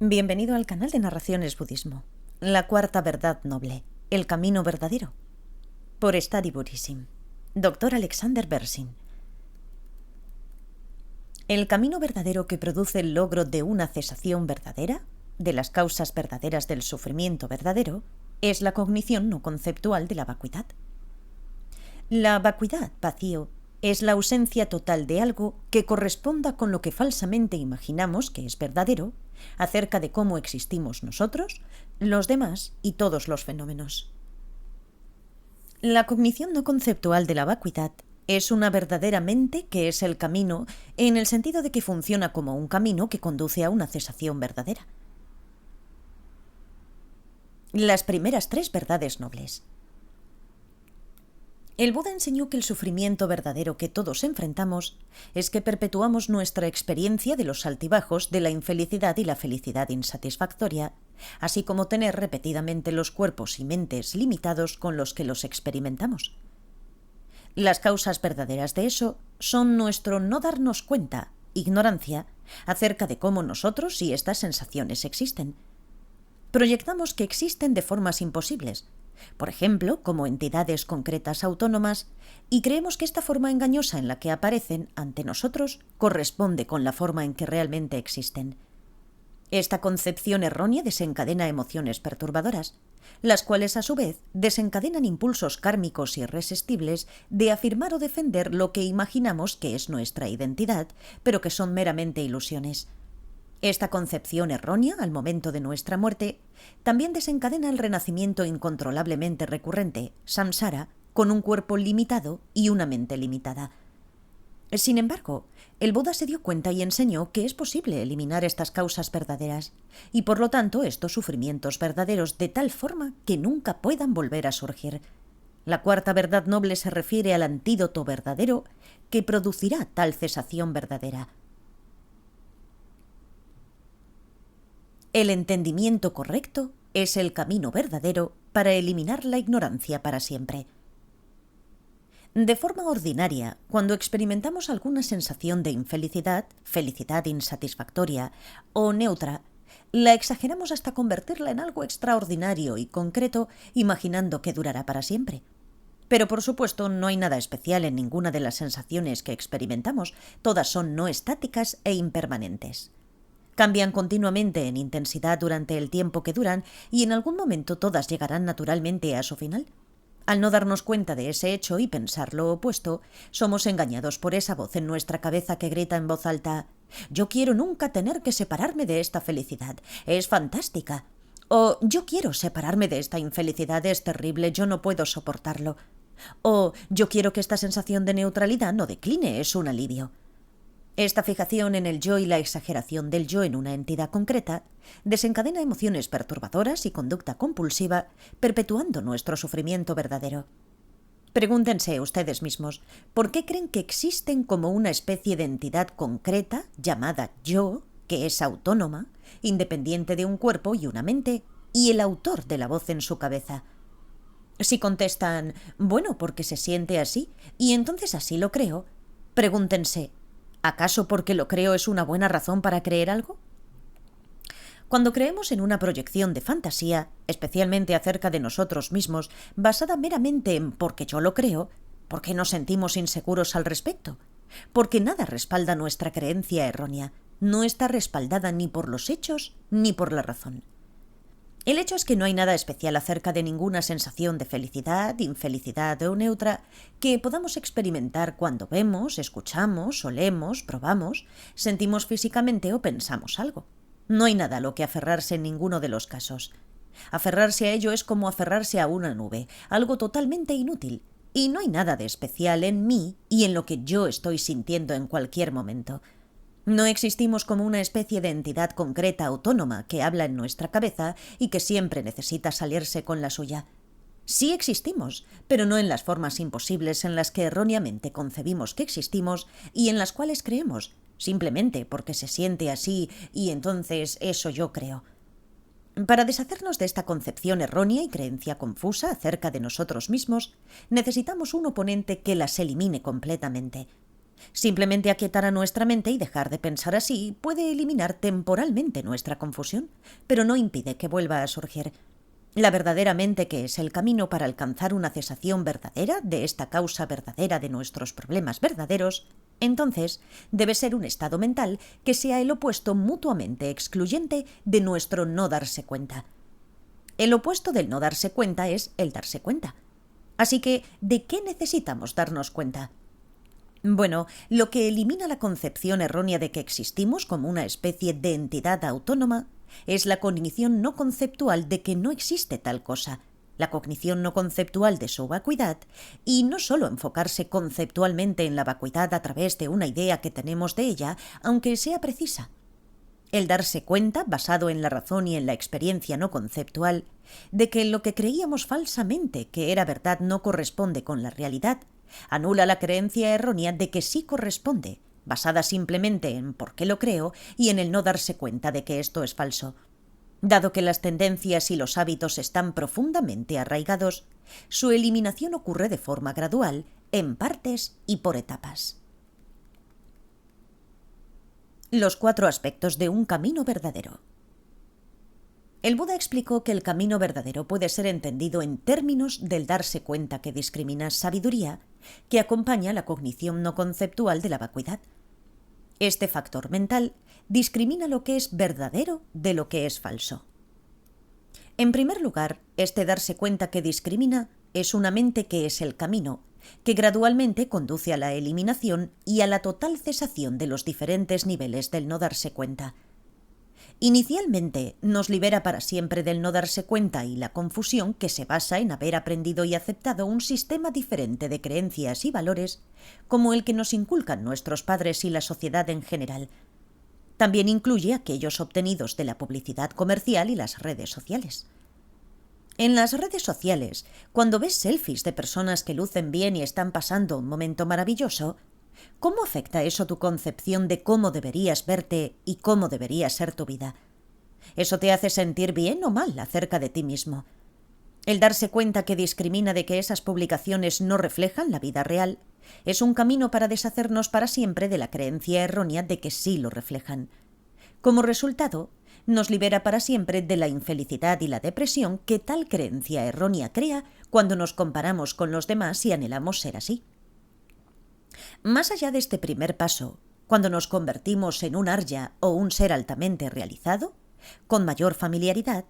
Bienvenido al canal de Narraciones Budismo. La cuarta verdad noble, el camino verdadero. Por Study Buddhism. Dr. Alexander Berzin. El camino verdadero que produce el logro de una cesación verdadera, de las causas verdaderas del sufrimiento verdadero, es la cognición no conceptual de la vacuidad. La vacuidad, vacío, es la ausencia total de algo que corresponda con lo que falsamente imaginamos que es verdadero acerca de cómo existimos nosotros, los demás y todos los fenómenos. La cognición no conceptual de la vacuidad es una verdadera mente que es el camino en el sentido de que funciona como un camino que conduce a una cesación verdadera. Las primeras tres verdades nobles. El Buda enseñó que el sufrimiento verdadero que todos enfrentamos es que perpetuamos nuestra experiencia de los altibajos de la infelicidad y la felicidad insatisfactoria, así como tener repetidamente los cuerpos y mentes limitados con los que los experimentamos. Las causas verdaderas de eso son nuestro no darnos cuenta, ignorancia, acerca de cómo nosotros y estas sensaciones existen. Proyectamos que existen de formas imposibles, por ejemplo, como entidades concretas autónomas, y creemos que esta forma engañosa en la que aparecen ante nosotros corresponde con la forma en que realmente existen. Esta concepción errónea desencadena emociones perturbadoras, las cuales a su vez desencadenan impulsos kármicos irresistibles de afirmar o defender lo que imaginamos que es nuestra identidad, pero que son meramente ilusiones. Esta concepción errónea, al momento de nuestra muerte, también desencadena el renacimiento incontrolablemente recurrente, samsara, con un cuerpo limitado y una mente limitada. Sin embargo, el Buda se dio cuenta y enseñó que es posible eliminar estas causas verdaderas, y por lo tanto estos sufrimientos verdaderos de tal forma que nunca puedan volver a surgir. La cuarta verdad noble se refiere al antídoto verdadero que producirá tal cesación verdadera. El entendimiento correcto es el camino verdadero para eliminar la ignorancia para siempre. De forma ordinaria, cuando experimentamos alguna sensación de infelicidad, felicidad insatisfactoria o neutra, la exageramos hasta convertirla en algo extraordinario y concreto, imaginando que durará para siempre. Pero por supuesto no hay nada especial en ninguna de las sensaciones que experimentamos, todas son no estáticas e impermanentes. Cambian continuamente en intensidad durante el tiempo que duran y en algún momento todas llegarán naturalmente a su final. Al no darnos cuenta de ese hecho y pensar lo opuesto, somos engañados por esa voz en nuestra cabeza que grita en voz alta: «Yo quiero nunca tener que separarme de esta felicidad, es fantástica». O «Yo quiero separarme de esta infelicidad, es terrible, yo no puedo soportarlo». O «Yo quiero que esta sensación de neutralidad no decline, es un alivio». Esta fijación en el yo y la exageración del yo en una entidad concreta desencadena emociones perturbadoras y conducta compulsiva, perpetuando nuestro sufrimiento verdadero. Pregúntense ustedes mismos, ¿por qué creen que existen como una especie de entidad concreta llamada yo, que es autónoma, independiente de un cuerpo y una mente, y el autor de la voz en su cabeza? Si contestan, bueno, porque se siente así, y entonces así lo creo, pregúntense, ¿acaso porque lo creo es una buena razón para creer algo? Cuando creemos en una proyección de fantasía, especialmente acerca de nosotros mismos, basada meramente en porque yo lo creo, ¿por qué nos sentimos inseguros al respecto? Porque nada respalda nuestra creencia errónea, no está respaldada ni por los hechos ni por la razón. El hecho es que no hay nada especial acerca de ninguna sensación de felicidad, infelicidad o neutra que podamos experimentar cuando vemos, escuchamos, olemos, probamos, sentimos físicamente o pensamos algo. No hay nada a lo que aferrarse en ninguno de los casos. Aferrarse a ello es como aferrarse a una nube, algo totalmente inútil, y no hay nada de especial en mí y en lo que yo estoy sintiendo en cualquier momento. No existimos como una especie de entidad concreta autónoma que habla en nuestra cabeza y que siempre necesita salirse con la suya. Sí existimos, pero no en las formas imposibles en las que erróneamente concebimos que existimos y en las cuales creemos, simplemente porque se siente así y entonces eso yo creo. Para deshacernos de esta concepción errónea y creencia confusa acerca de nosotros mismos, necesitamos un oponente que las elimine completamente. Simplemente aquietar a nuestra mente y dejar de pensar así puede eliminar temporalmente nuestra confusión, pero no impide que vuelva a surgir. La verdadera mente, que es el camino para alcanzar una cesación verdadera de esta causa verdadera de nuestros problemas verdaderos, entonces debe ser un estado mental que sea el opuesto mutuamente excluyente de nuestro no darse cuenta. El opuesto del no darse cuenta es el darse cuenta. Así que, ¿de qué necesitamos darnos cuenta? Bueno, lo que elimina la concepción errónea de que existimos como una especie de entidad autónoma es la cognición no conceptual de que no existe tal cosa, la cognición no conceptual de su vacuidad, y no solo enfocarse conceptualmente en la vacuidad a través de una idea que tenemos de ella, aunque sea precisa. El darse cuenta, basado en la razón y en la experiencia no conceptual, de que lo que creíamos falsamente que era verdad no corresponde con la realidad, anula la creencia errónea de que sí corresponde, basada simplemente en por qué lo creo y en el no darse cuenta de que esto es falso. Dado que las tendencias y los hábitos están profundamente arraigados, su eliminación ocurre de forma gradual, en partes y por etapas. Los 4 aspectos de un camino verdadero. El Buda explicó que el camino verdadero puede ser entendido en términos del darse cuenta que discrimina sabiduría, que acompaña la cognición no conceptual de la vacuidad. Este factor mental discrimina lo que es verdadero de lo que es falso. En primer lugar, este darse cuenta que discrimina es una mente que es el camino, que gradualmente conduce a la eliminación y a la total cesación de los diferentes niveles del no darse cuenta. Inicialmente nos libera para siempre del no darse cuenta y la confusión que se basa en haber aprendido y aceptado un sistema diferente de creencias y valores como el que nos inculcan nuestros padres y la sociedad en general. También incluye aquellos obtenidos de la publicidad comercial y las redes sociales. En las redes sociales, cuando ves selfies de personas que lucen bien y están pasando un momento maravilloso, ¿cómo afecta eso tu concepción de cómo deberías verte y cómo debería ser tu vida? ¿Eso te hace sentir bien o mal acerca de ti mismo? El darse cuenta que discrimina de que esas publicaciones no reflejan la vida real es un camino para deshacernos para siempre de la creencia errónea de que sí lo reflejan. Como resultado, nos libera para siempre de la infelicidad y la depresión que tal creencia errónea crea cuando nos comparamos con los demás y anhelamos ser así. Más allá de este primer paso, cuando nos convertimos en un arya o un ser altamente realizado, con mayor familiaridad,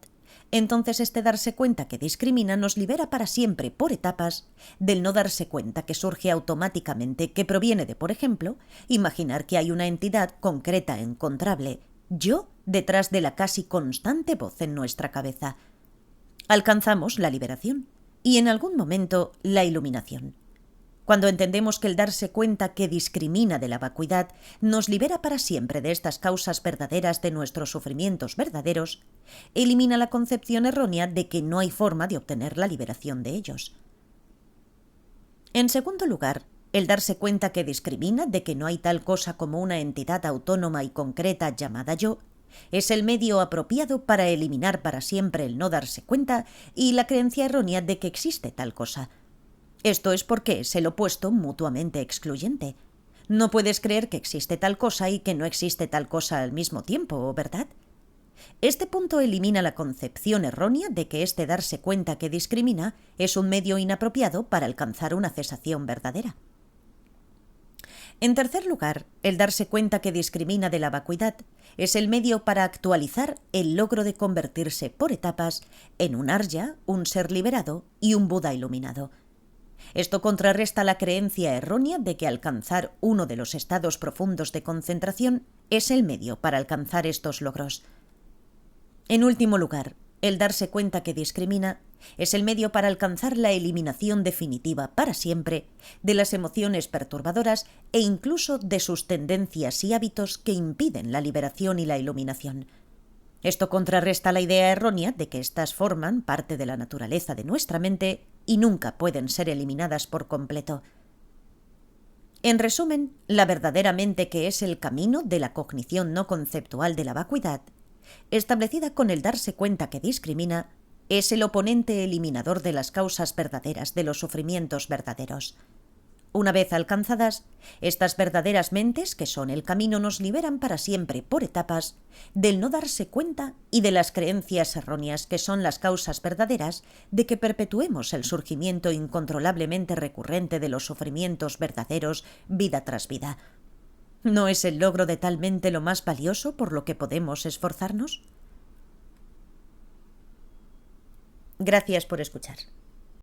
entonces este darse cuenta que discrimina nos libera para siempre, por etapas, del no darse cuenta que surge automáticamente, que proviene de, por ejemplo, imaginar que hay una entidad concreta, encontrable, yo, detrás de la casi constante voz en nuestra cabeza. Alcanzamos la liberación y, en algún momento, la iluminación. Cuando entendemos que el darse cuenta que discrimina de la vacuidad nos libera para siempre de estas causas verdaderas de nuestros sufrimientos verdaderos, elimina la concepción errónea de que no hay forma de obtener la liberación de ellos. En segundo lugar, el darse cuenta que discrimina de que no hay tal cosa como una entidad autónoma y concreta llamada yo, es el medio apropiado para eliminar para siempre el no darse cuenta y la creencia errónea de que existe tal cosa. Esto es porque es el opuesto mutuamente excluyente. No puedes creer que existe tal cosa y que no existe tal cosa al mismo tiempo, ¿verdad? Este punto elimina la concepción errónea de que este darse cuenta que discrimina es un medio inapropiado para alcanzar una cesación verdadera. En tercer lugar, el darse cuenta que discrimina de la vacuidad es el medio para actualizar el logro de convertirse por etapas en un arya, un ser liberado y un Buda iluminado. Esto contrarresta la creencia errónea de que alcanzar uno de los estados profundos de concentración es el medio para alcanzar estos logros. En último lugar, el darse cuenta que discrimina es el medio para alcanzar la eliminación definitiva para siempre de las emociones perturbadoras e incluso de sus tendencias y hábitos que impiden la liberación y la iluminación. Esto contrarresta la idea errónea de que éstas forman parte de la naturaleza de nuestra mente y nunca pueden ser eliminadas por completo. En resumen, la verdadera mente, que es el camino de la cognición no conceptual de la vacuidad, establecida con el darse cuenta que discrimina, es el oponente eliminador de las causas verdaderas de los sufrimientos verdaderos. Una vez alcanzadas, estas verdaderas mentes, que son el camino, nos liberan para siempre, por etapas, del no darse cuenta y de las creencias erróneas, que son las causas verdaderas de que perpetuemos el surgimiento incontrolablemente recurrente de los sufrimientos verdaderos vida tras vida. ¿No es el logro de tal mente lo más valioso por lo que podemos esforzarnos? Gracias por escuchar.